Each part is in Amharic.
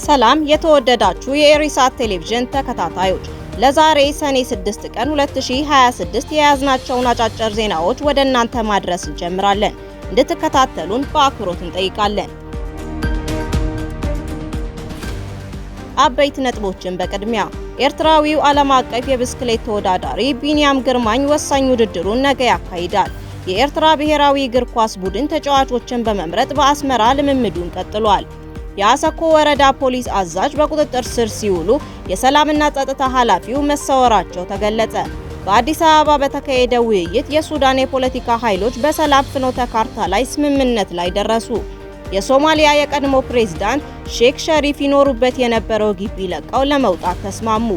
ሰላም የተወደዳችሁ የኢሪሳት ቴሌቪዥን ተከታታዮች፣ ለዛሬ ሰኔ 6 ቀን 2026 የያዝናቸውን አጫጭር ዜናዎች ወደ እናንተ ማድረስ እንጀምራለን። እንድትከታተሉን በአክብሮት እንጠይቃለን። አበይት ነጥቦችን በቅድሚያ ኤርትራዊው ዓለም አቀፍ የብስክሌት ተወዳዳሪ ቢኒያም ግርማኝ ወሳኝ ውድድሩን ነገ ያካሂዳል። የኤርትራ ብሔራዊ እግር ኳስ ቡድን ተጫዋቾችን በመምረጥ በአስመራ ልምምዱን ቀጥሏል። የአሰኮ ወረዳ ፖሊስ አዛዥ በቁጥጥር ስር ሲውሉ የሰላምና ጸጥታ ኃላፊው መሰወራቸው ተገለጸ። በአዲስ አበባ በተካሄደ ውይይት የሱዳን የፖለቲካ ኃይሎች በሰላም ፍኖተ ካርታ ላይ ስምምነት ላይ ደረሱ። የሶማሊያ የቀድሞ ፕሬዝዳንት ሼክ ሸሪፍ ይኖሩበት የነበረው ግቢ ለቀው ለመውጣት ተስማሙ።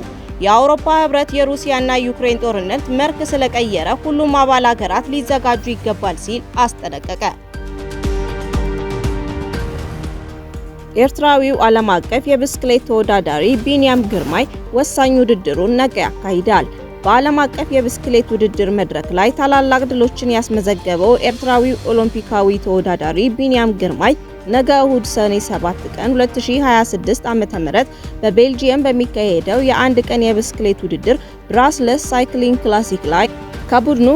የአውሮፓ ህብረት የሩሲያና ዩክሬን ጦርነት መልክ ስለቀየረ ሁሉም አባል ሀገራት ሊዘጋጁ ይገባል ሲል አስጠነቀቀ። ኤርትራዊው ዓለም አቀፍ የብስክሌት ተወዳዳሪ ቢኒያም ግርማኝ ወሳኝ ውድድሩን ነገ ያካሂዳል። በዓለም አቀፍ የብስክሌት ውድድር መድረክ ላይ ታላላቅ ድሎችን ያስመዘገበው ኤርትራዊው ኦሎምፒካዊ ተወዳዳሪ ቢኒያም ግርማኝ ነገ እሁድ ሰኔ 7 ቀን 2026 ዓ.ም በቤልጂየም በሚካሄደው የአንድ ቀን የብስክሌት ውድድር ብራስለስ ሳይክሊንግ ክላሲክ ላይ ከቡድኑ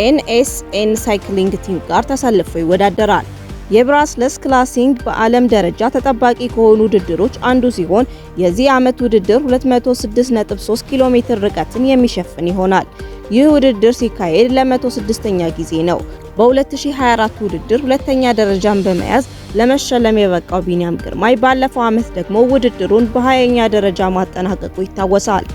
ኤንኤስኤን ሳይክሊንግ ቲም ጋር ተሰልፎ ይወዳደራል። የብራስለስ ክላሲንግ በዓለም ደረጃ ተጠባቂ ከሆኑ ውድድሮች አንዱ ሲሆን የዚህ ዓመት ውድድር 206.3 ኪሎ ሜትር ርቀትን የሚሸፍን ይሆናል። ይህ ውድድር ሲካሄድ ለ106ኛ ጊዜ ነው። በ2024 ውድድር ሁለተኛ ደረጃን በመያዝ ለመሸለም የበቃው ቢኒያም ግርማኝ ባለፈው ዓመት ደግሞ ውድድሩን በ20ኛ ደረጃ ማጠናቀቁ ይታወሳል።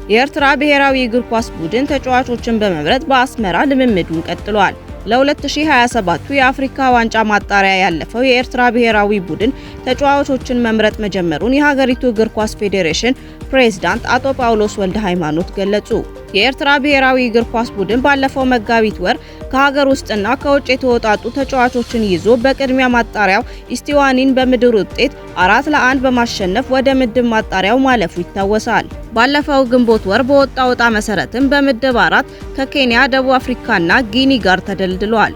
የኤርትራ ብሔራዊ እግር ኳስ ቡድን ተጫዋቾችን በመምረጥ በአስመራ ልምምዱን ቀጥሏል። ለ2027ቱ የአፍሪካ ዋንጫ ማጣሪያ ያለፈው የኤርትራ ብሔራዊ ቡድን ተጫዋቾችን መምረጥ መጀመሩን የሀገሪቱ እግር ኳስ ፌዴሬሽን ፕሬዝዳንት አቶ ጳውሎስ ወልደ ሃይማኖት ገለጹ። የኤርትራ ብሔራዊ እግር ኳስ ቡድን ባለፈው መጋቢት ወር ከሀገር ውስጥና ከውጭ የተወጣጡ ተጫዋቾችን ይዞ በቅድሚያ ማጣሪያው ኢስቲዋኒን በምድር ውጤት 4-1 በማሸነፍ ወደ ምድብ ማጣሪያው ማለፉ ይታወሳል። ባለፈው ግንቦት ወር በወጣው ዕጣ መሰረትም በምድብ 4 ከኬንያ፣ ደቡብ አፍሪካና ጊኒ ጋር ተደልድሏል።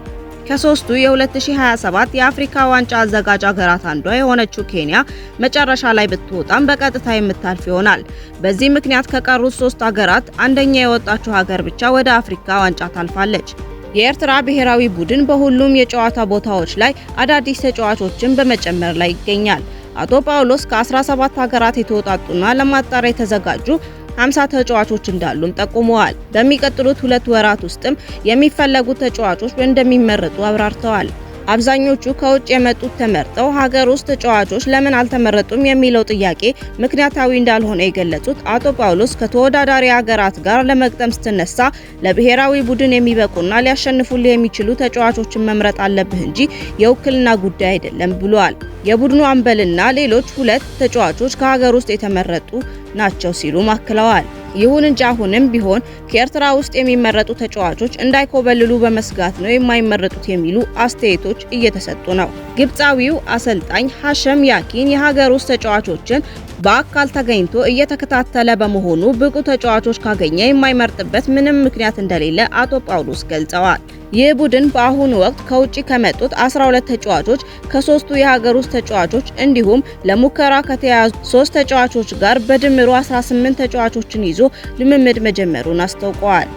ከሶስቱ የ2027 የአፍሪካ ዋንጫ አዘጋጅ ሀገራት አንዷ የሆነችው ኬንያ መጨረሻ ላይ ብትወጣም በቀጥታ የምታልፍ ይሆናል። በዚህ ምክንያት ከቀሩት 3 ሀገራት አንደኛ የወጣችው ሀገር ብቻ ወደ አፍሪካ ዋንጫ ታልፋለች። የኤርትራ ብሔራዊ ቡድን በሁሉም የጨዋታ ቦታዎች ላይ አዳዲስ ተጫዋቾችን በመጨመር ላይ ይገኛል። አቶ ጳውሎስ ከ17 ሀገራት የተወጣጡና ለማጣሪያ የተዘጋጁ 50 ተጫዋቾች እንዳሉም ጠቁመዋል። በሚቀጥሉት 2 ወራት ውስጥም የሚፈለጉት ተጫዋቾች እንደሚመረጡ አብራርተዋል። አብዛኞቹ ከውጭ የመጡት ተመርጠው ሀገር ውስጥ ተጫዋቾች ለምን አልተመረጡም የሚለው ጥያቄ ምክንያታዊ እንዳልሆነ የገለጹት አቶ ጳውሎስ ከተወዳዳሪ ሀገራት ጋር ለመግጠም ስትነሳ ለብሔራዊ ቡድን የሚበቁና ሊያሸንፉልህ የሚችሉ ተጫዋቾችን መምረጥ አለብህ እንጂ የውክልና ጉዳይ አይደለም ብለዋል። የቡድኑ አምበልና ሌሎች 2 ተጫዋቾች ከሀገር ውስጥ የተመረጡ ናቸው ሲሉ አክለዋል። ይሁን እንጂ አሁንም ቢሆን ከኤርትራ ውስጥ የሚመረጡ ተጫዋቾች እንዳይኮበልሉ በመስጋት ነው የማይመረጡት የሚሉ አስተያየቶች እየተሰጡ ነው። ግብፃዊው አሰልጣኝ ሐሸም ያኪን የሀገር ውስጥ ተጫዋቾችን በአካል ተገኝቶ እየተከታተለ በመሆኑ ብቁ ተጫዋቾች ካገኘ የማይመርጥበት ምንም ምክንያት እንደሌለ አቶ ጳውሎስ ገልጸዋል። ይህ ቡድን በአሁኑ ወቅት ከውጪ ከመጡት 12 ተጫዋቾች ከ3ቱ የሀገር ውስጥ ተጫዋቾች እንዲሁም ለሙከራ ከተያዙ 3 ተጫዋቾች ጋር በድምሩ 18 ተጫዋቾችን ይዞ ልምምድ መጀመሩን አስታውቀዋል።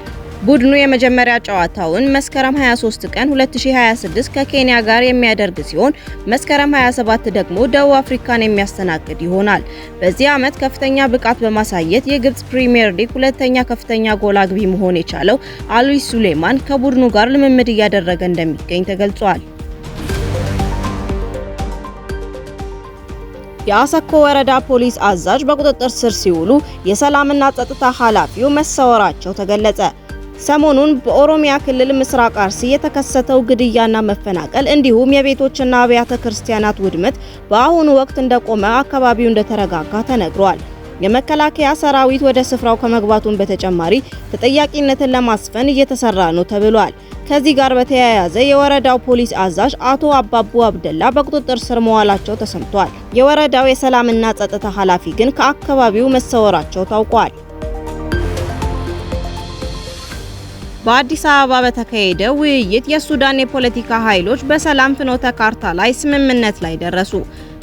ቡድኑ የመጀመሪያ ጨዋታውን መስከረም 23 ቀን 2026 ከኬንያ ጋር የሚያደርግ ሲሆን መስከረም 27 ደግሞ ደቡብ አፍሪካን የሚያስተናግድ ይሆናል። በዚህ ዓመት ከፍተኛ ብቃት በማሳየት የግብጽ ፕሪሚየር ሊግ ሁለተኛ ከፍተኛ ጎል አግቢ መሆን የቻለው አሉይ ሱሌማን ከቡድኑ ጋር ልምምድ እያደረገ እንደሚገኝ ተገልጿል። የአሰኮ ወረዳ ፖሊስ አዛዥ በቁጥጥር ስር ሲውሉ የሰላምና ጸጥታ ኃላፊው መሰወራቸው ተገለጸ። ሰሞኑን በኦሮሚያ ክልል ምስራቅ አርሲ የተከሰተው ግድያና መፈናቀል እንዲሁም የቤቶችና አብያተ ክርስቲያናት ውድመት በአሁኑ ወቅት እንደቆመ አካባቢው እንደተረጋጋ ተነግሯል። የመከላከያ ሰራዊት ወደ ስፍራው ከመግባቱን በተጨማሪ ተጠያቂነትን ለማስፈን እየተሰራ ነው ተብሏል። ከዚህ ጋር በተያያዘ የወረዳው ፖሊስ አዛዥ አቶ አባቡ አብደላ በቁጥጥር ስር መዋላቸው ተሰምቷል። የወረዳው የሰላምና ጸጥታ ኃላፊ ግን ከአካባቢው መሰወራቸው ታውቋል። በአዲስ አበባ በተካሄደው ውይይት የሱዳን የፖለቲካ ኃይሎች በሰላም ፍኖተ ካርታ ላይ ስምምነት ላይ ደረሱ።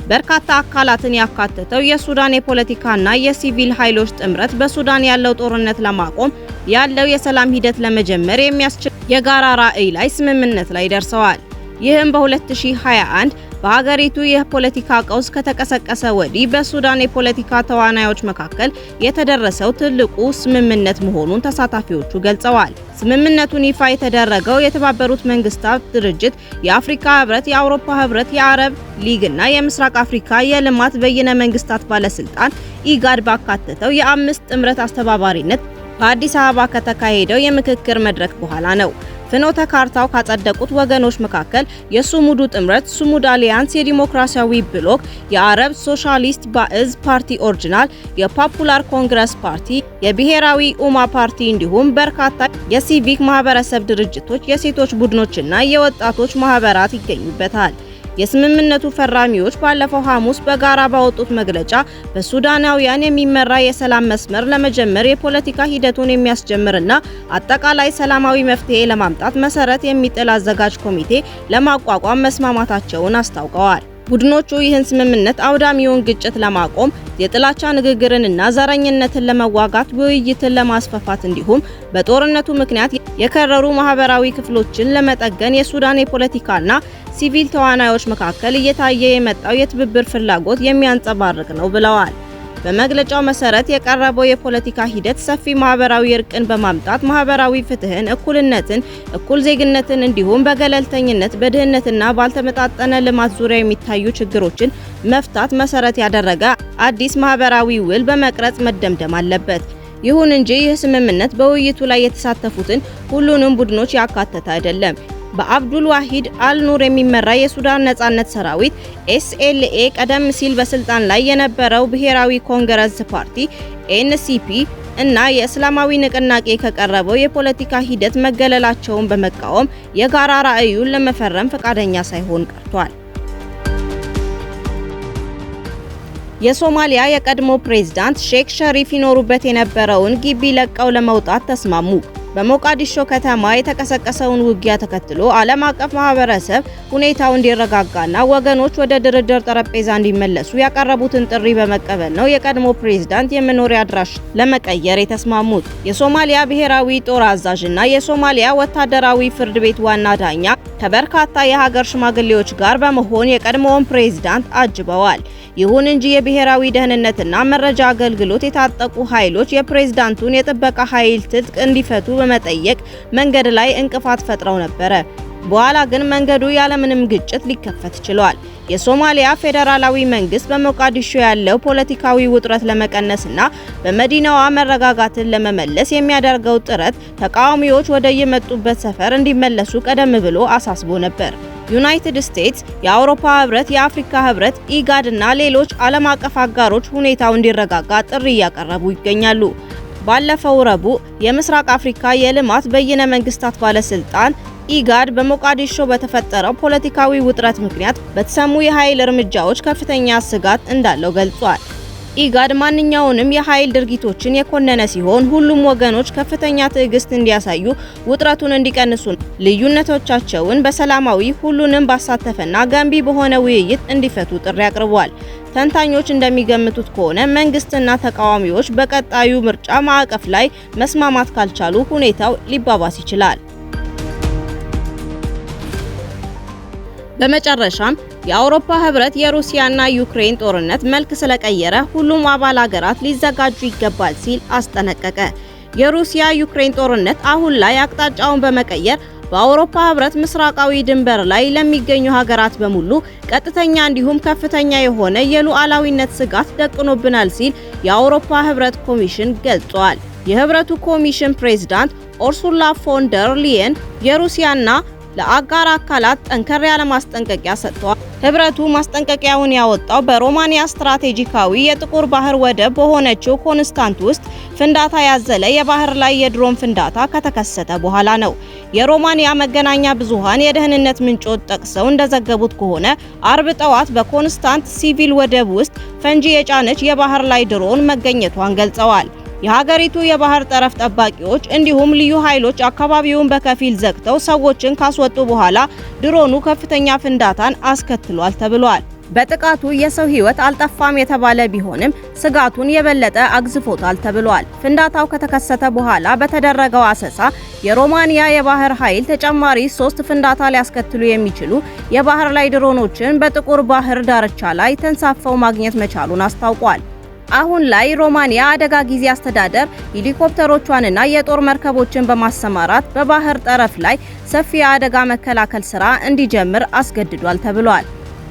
በርካታ አካላትን ያካተተው የሱዳን የፖለቲካና የሲቪል ኃይሎች ጥምረት በሱዳን ያለው ጦርነት ለማቆም ያለው የሰላም ሂደት ለመጀመር የሚያስችል የጋራ ራዕይ ላይ ስምምነት ላይ ደርሰዋል። ይህም በ2021 በሀገሪቱ የፖለቲካ ቀውስ ከተቀሰቀሰ ወዲህ በሱዳን የፖለቲካ ተዋናዮች መካከል የተደረሰው ትልቁ ስምምነት መሆኑን ተሳታፊዎቹ ገልጸዋል። ስምምነቱን ይፋ የተደረገው የተባበሩት መንግስታት ድርጅት፣ የአፍሪካ ህብረት፣ የአውሮፓ ህብረት፣ የአረብ ሊግ እና የምስራቅ አፍሪካ የልማት በይነ መንግስታት ባለስልጣን ኢጋድ ባካተተው የአምስት ጥምረት አስተባባሪነት በአዲስ አበባ ከተካሄደው የምክክር መድረክ በኋላ ነው። ፍኖተ ካርታው ካጸደቁት ወገኖች መካከል የሱሙዱ ጥምረት፣ ሱሙድ አሊያንስ፣ የዲሞክራሲያዊ ብሎክ፣ የአረብ ሶሻሊስት ባዕዝ ፓርቲ ኦሪጂናል፣ የፖፑላር ኮንግረስ ፓርቲ፣ የብሔራዊ ኡማ ፓርቲ እንዲሁም በርካታ የሲቪክ ማህበረሰብ ድርጅቶች፣ የሴቶች ቡድኖችና የወጣቶች ማህበራት ይገኙበታል። የስምምነቱ ፈራሚዎች ባለፈው ሐሙስ በጋራ ባወጡት መግለጫ በሱዳናውያን የሚመራ የሰላም መስመር ለመጀመር የፖለቲካ ሂደቱን የሚያስጀምርና አጠቃላይ ሰላማዊ መፍትሄ ለማምጣት መሰረት የሚጥል አዘጋጅ ኮሚቴ ለማቋቋም መስማማታቸውን አስታውቀዋል። ቡድኖቹ ይህን ስምምነት አውዳሚውን ግጭት ለማቆም፣ የጥላቻ ንግግርንና ዘረኝነትን ለመዋጋት፣ ውይይትን ለማስፋፋት እንዲሁም በጦርነቱ ምክንያት የከረሩ ማህበራዊ ክፍሎችን ለመጠገን የሱዳን የፖለቲካና ሲቪል ተዋናዮች መካከል እየታየ የመጣው የትብብር ፍላጎት የሚያንጸባርቅ ነው ብለዋል። በመግለጫው መሰረት የቀረበው የፖለቲካ ሂደት ሰፊ ማህበራዊ እርቅን በማምጣት ማህበራዊ ፍትህን፣ እኩልነትን፣ እኩል ዜግነትን እንዲሁም በገለልተኝነት በድህነትና ባልተመጣጠነ ልማት ዙሪያ የሚታዩ ችግሮችን መፍታት መሰረት ያደረገ አዲስ ማህበራዊ ውል በመቅረጽ መደምደም አለበት። ይሁን እንጂ ይህ ስምምነት በውይይቱ ላይ የተሳተፉትን ሁሉንም ቡድኖች ያካተተ አይደለም። በአብዱል ዋሂድ አልኑር የሚመራ የሱዳን ነጻነት ሰራዊት ኤስኤልኤ፣ ቀደም ሲል በስልጣን ላይ የነበረው ብሔራዊ ኮንግረስ ፓርቲ ኤንሲፒ እና የእስላማዊ ንቅናቄ ከቀረበው የፖለቲካ ሂደት መገለላቸውን በመቃወም የጋራ ራዕዩን ለመፈረም ፈቃደኛ ሳይሆን ቀርቷል። የሶማሊያ የቀድሞ ፕሬዝዳንት ሼክ ሸሪፍ ይኖሩበት የነበረውን ግቢ ለቀው ለመውጣት ተስማሙ። በሞቃዲሾ ከተማ የተቀሰቀሰውን ውጊያ ተከትሎ ዓለም አቀፍ ማህበረሰብ ሁኔታው እንዲረጋጋና ወገኖች ወደ ድርድር ጠረጴዛ እንዲመለሱ ያቀረቡትን ጥሪ በመቀበል ነው የቀድሞ ፕሬዝዳንት የመኖሪያ አድራሻ ለመቀየር የተስማሙት። የሶማሊያ ብሔራዊ ጦር አዛዥና የሶማሊያ ወታደራዊ ፍርድ ቤት ዋና ዳኛ ከበርካታ የሀገር ሽማግሌዎች ጋር በመሆን የቀድሞውን ፕሬዝዳንት አጅበዋል። ይሁን እንጂ የብሔራዊ ደህንነትና መረጃ አገልግሎት የታጠቁ ኃይሎች የፕሬዝዳንቱን የጥበቃ ኃይል ትጥቅ እንዲፈቱ በመጠየቅ መንገድ ላይ እንቅፋት ፈጥረው ነበር። በኋላ ግን መንገዱ ያለምንም ግጭት ሊከፈት ችሏል። የሶማሊያ ፌዴራላዊ መንግስት በሞቃዲሾ ያለው ፖለቲካዊ ውጥረት ለመቀነስና በመዲናዋ መረጋጋትን ለመመለስ የሚያደርገው ጥረት ተቃዋሚዎች ወደ የመጡበት ሰፈር እንዲመለሱ ቀደም ብሎ አሳስቦ ነበር። ዩናይትድ ስቴትስ፣ የአውሮፓ ህብረት፣ የአፍሪካ ህብረት፣ ኢጋድ እና ሌሎች ዓለም አቀፍ አጋሮች ሁኔታው እንዲረጋጋ ጥሪ እያቀረቡ ይገኛሉ። ባለፈው ረቡዕ የምስራቅ አፍሪካ የልማት በይነ መንግስታት ባለስልጣን ኢጋድ በሞቃዲሾ በተፈጠረው ፖለቲካዊ ውጥረት ምክንያት በተሰሙ የኃይል እርምጃዎች ከፍተኛ ስጋት እንዳለው ገልጿል። ኢጋድ ማንኛውንም የኃይል ድርጊቶችን የኮነነ ሲሆን ሁሉም ወገኖች ከፍተኛ ትዕግስት እንዲያሳዩ፣ ውጥረቱን እንዲቀንሱ፣ ልዩነቶቻቸውን በሰላማዊ ሁሉንም ባሳተፈና ገንቢ በሆነ ውይይት እንዲፈቱ ጥሪ አቅርቧል። ተንታኞች እንደሚገምቱት ከሆነ መንግስትና ተቃዋሚዎች በቀጣዩ ምርጫ ማዕቀፍ ላይ መስማማት ካልቻሉ ሁኔታው ሊባባስ ይችላል። በመጨረሻም የአውሮፓ ህብረት የሩሲያና ዩክሬን ጦርነት መልክ ስለቀየረ ሁሉም አባል ሀገራት ሊዘጋጁ ይገባል ሲል አስጠነቀቀ። የሩሲያ ዩክሬን ጦርነት አሁን ላይ አቅጣጫውን በመቀየር በአውሮፓ ህብረት ምስራቃዊ ድንበር ላይ ለሚገኙ ሀገራት በሙሉ ቀጥተኛ እንዲሁም ከፍተኛ የሆነ የሉዓላዊነት ስጋት ደቅኖብናል ሲል የአውሮፓ ህብረት ኮሚሽን ገልጿል። የህብረቱ ኮሚሽን ፕሬዝዳንት ኡርሱላ ፎን ደር ሊየን የሩሲያና ለአጋር አካላት ጠንከር ያለ ማስጠንቀቂያ ሰጥተዋል። ህብረቱ ማስጠንቀቂያውን ያወጣው በሮማኒያ ስትራቴጂካዊ የጥቁር ባህር ወደብ በሆነችው ኮንስታንት ውስጥ ፍንዳታ ያዘለ የባህር ላይ የድሮን ፍንዳታ ከተከሰተ በኋላ ነው። የሮማኒያ መገናኛ ብዙሃን የደህንነት ምንጮች ጠቅሰው እንደዘገቡት ከሆነ አርብ ጠዋት በኮንስታንት ሲቪል ወደብ ውስጥ ፈንጂ የጫነች የባህር ላይ ድሮን መገኘቷን ገልጸዋል። የሀገሪቱ የባህር ጠረፍ ጠባቂዎች እንዲሁም ልዩ ኃይሎች አካባቢውን በከፊል ዘግተው ሰዎችን ካስወጡ በኋላ ድሮኑ ከፍተኛ ፍንዳታን አስከትሏል ተብሏል። በጥቃቱ የሰው ሕይወት አልጠፋም የተባለ ቢሆንም ስጋቱን የበለጠ አግዝፎታል ተብሏል። ፍንዳታው ከተከሰተ በኋላ በተደረገው አሰሳ የሮማኒያ የባህር ኃይል ተጨማሪ 3 ፍንዳታ ሊያስከትሉ የሚችሉ የባህር ላይ ድሮኖችን በጥቁር ባህር ዳርቻ ላይ ተንሳፈው ማግኘት መቻሉን አስታውቋል። አሁን ላይ ሮማኒያ አደጋ ጊዜ አስተዳደር ሄሊኮፕተሮቿንና የጦር መርከቦችን በማሰማራት በባህር ጠረፍ ላይ ሰፊ የአደጋ መከላከል ስራ እንዲጀምር አስገድዷል ተብሏል።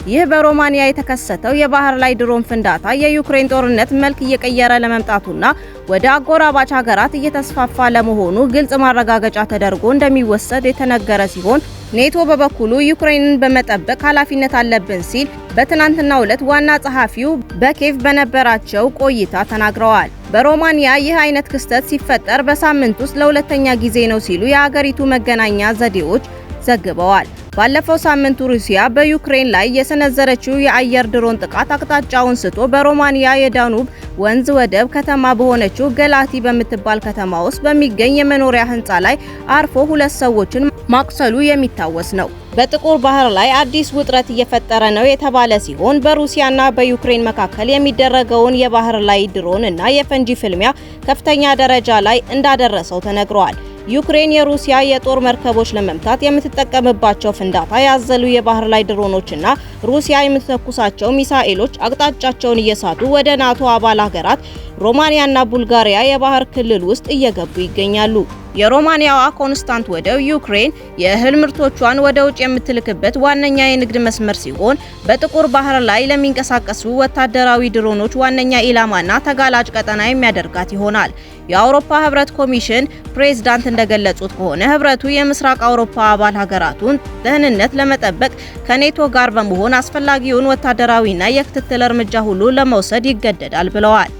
ይህ በሮማኒያ የተከሰተው የባህር ላይ ድሮን ፍንዳታ የዩክሬን ጦርነት መልክ እየቀየረ ለመምጣቱና ወደ አጎራባች ሀገራት እየተስፋፋ ለመሆኑ ግልጽ ማረጋገጫ ተደርጎ እንደሚወሰድ የተነገረ ሲሆን ኔቶ በበኩሉ ዩክሬንን በመጠበቅ ኃላፊነት አለብን ሲል በትናንትናው ዕለት ዋና ጸሐፊው በኬቭ በነበራቸው ቆይታ ተናግረዋል። በሮማኒያ ይህ አይነት ክስተት ሲፈጠር በሳምንት ውስጥ ለሁለተኛ ጊዜ ነው ሲሉ የሀገሪቱ መገናኛ ዘዴዎች ዘግበዋል። ባለፈው ሳምንት ሩሲያ በዩክሬን ላይ የሰነዘረችው የአየር ድሮን ጥቃት አቅጣጫውን ስቶ በሮማኒያ የዳኑብ ወንዝ ወደብ ከተማ በሆነችው ገላቲ በምትባል ከተማ ውስጥ በሚገኝ የመኖሪያ ህንጻ ላይ አርፎ 2 ሰዎችን ማቁሰሉ የሚታወስ ነው። በጥቁር ባህር ላይ አዲስ ውጥረት እየፈጠረ ነው የተባለ ሲሆን በሩሲያና በዩክሬን መካከል የሚደረገውን የባህር ላይ ድሮን እና የፈንጂ ፍልሚያ ከፍተኛ ደረጃ ላይ እንዳደረሰው ተነግሯል። ዩክሬን የሩሲያ የጦር መርከቦች ለመምታት የምትጠቀምባቸው ፍንዳታ ያዘሉ የባህር ላይ ድሮኖችና ሩሲያ የምትተኩሳቸው ሚሳኤሎች አቅጣጫቸውን እየሳቱ ወደ ናቶ አባል ሀገራት ሮማኒያና ቡልጋሪያ የባህር ክልል ውስጥ እየገቡ ይገኛሉ። የሮማኒያዋ ኮንስታንት ወደብ ዩክሬን የእህል ምርቶቿን ወደ ውጭ የምትልክበት ዋነኛ የንግድ መስመር ሲሆን በጥቁር ባህር ላይ ለሚንቀሳቀሱ ወታደራዊ ድሮኖች ዋነኛ ኢላማና ተጋላጭ ቀጠና የሚያደርጋት ይሆናል። የአውሮፓ ህብረት ኮሚሽን ፕሬዝዳንት እንደገለጹት ከሆነ ህብረቱ የምስራቅ አውሮፓ አባል ሀገራቱን ደህንነት ለመጠበቅ ከኔቶ ጋር በመሆን አስፈላጊውን ወታደራዊና የክትትል እርምጃ ሁሉ ለመውሰድ ይገደዳል ብለዋል።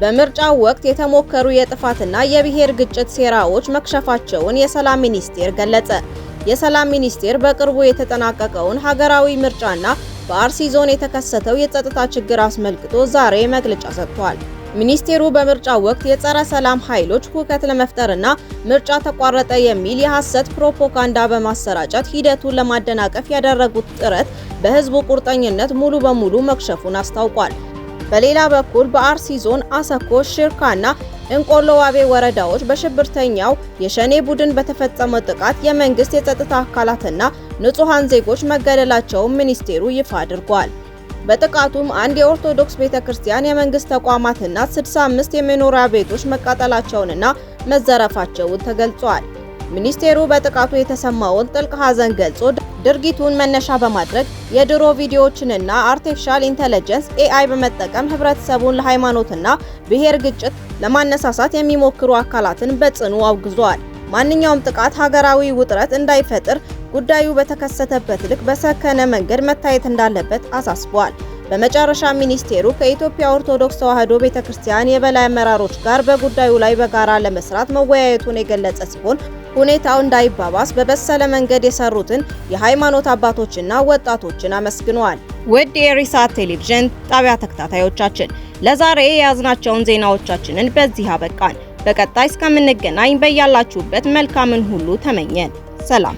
በምርጫው ወቅት የተሞከሩ የጥፋትና የብሔር ግጭት ሴራዎች መክሸፋቸውን የሰላም ሚኒስቴር ገለጸ። የሰላም ሚኒስቴር በቅርቡ የተጠናቀቀውን ሀገራዊ ምርጫና በአርሲ ዞን የተከሰተው የጸጥታ ችግር አስመልክቶ ዛሬ መግለጫ ሰጥቷል። ሚኒስቴሩ በምርጫው ወቅት የጸረ ሰላም ኃይሎች ሁከት ለመፍጠርና ምርጫ ተቋረጠ የሚል የሐሰት ፕሮፓጋንዳ በማሰራጨት ሂደቱን ለማደናቀፍ ያደረጉት ጥረት በህዝቡ ቁርጠኝነት ሙሉ በሙሉ መክሸፉን አስታውቋል። በሌላ በኩል በአርሲ ዞን አሰኮ፣ ሽርካና እንቆሎ ዋቤ ወረዳዎች በሽብርተኛው የሸኔ ቡድን በተፈጸመው ጥቃት የመንግስት የጸጥታ አካላትና ንጹሃን ዜጎች መገደላቸውን ሚኒስቴሩ ይፋ አድርጓል። በጥቃቱም አንድ የኦርቶዶክስ ቤተክርስቲያን፣ የመንግስት ተቋማትና 65 የመኖሪያ ቤቶች መቃጠላቸውንና መዘረፋቸውን ተገልጿል። ሚኒስቴሩ በጥቃቱ የተሰማውን ጥልቅ ሐዘን ገልጾ ድርጊቱን መነሻ በማድረግ የድሮ ቪዲዮዎችንና አርቲፊሻል ኢንተለጀንስ AI በመጠቀም ህብረተሰቡን ለሃይማኖትና ብሔር ግጭት ለማነሳሳት የሚሞክሩ አካላትን በጽኑ አውግዟል። ማንኛውም ጥቃት ሀገራዊ ውጥረት እንዳይፈጥር ጉዳዩ በተከሰተበት ልክ በሰከነ መንገድ መታየት እንዳለበት አሳስቧል። በመጨረሻ ሚኒስቴሩ ከኢትዮጵያ ኦርቶዶክስ ተዋሕዶ ቤተክርስቲያን የበላይ አመራሮች ጋር በጉዳዩ ላይ በጋራ ለመስራት መወያየቱን የገለጸ ሲሆን ሁኔታው እንዳይባባስ በበሰለ መንገድ የሰሩትን የሃይማኖት አባቶችና ወጣቶችን አመስግነዋል። ውድ የኢሳት ቴሌቪዥን ጣቢያ ተከታታዮቻችን ለዛሬ የያዝናቸውን ዜናዎቻችንን በዚህ አበቃን። በቀጣይ እስከምንገናኝ በያላችሁበት መልካምን ሁሉ ተመኘን። ሰላም።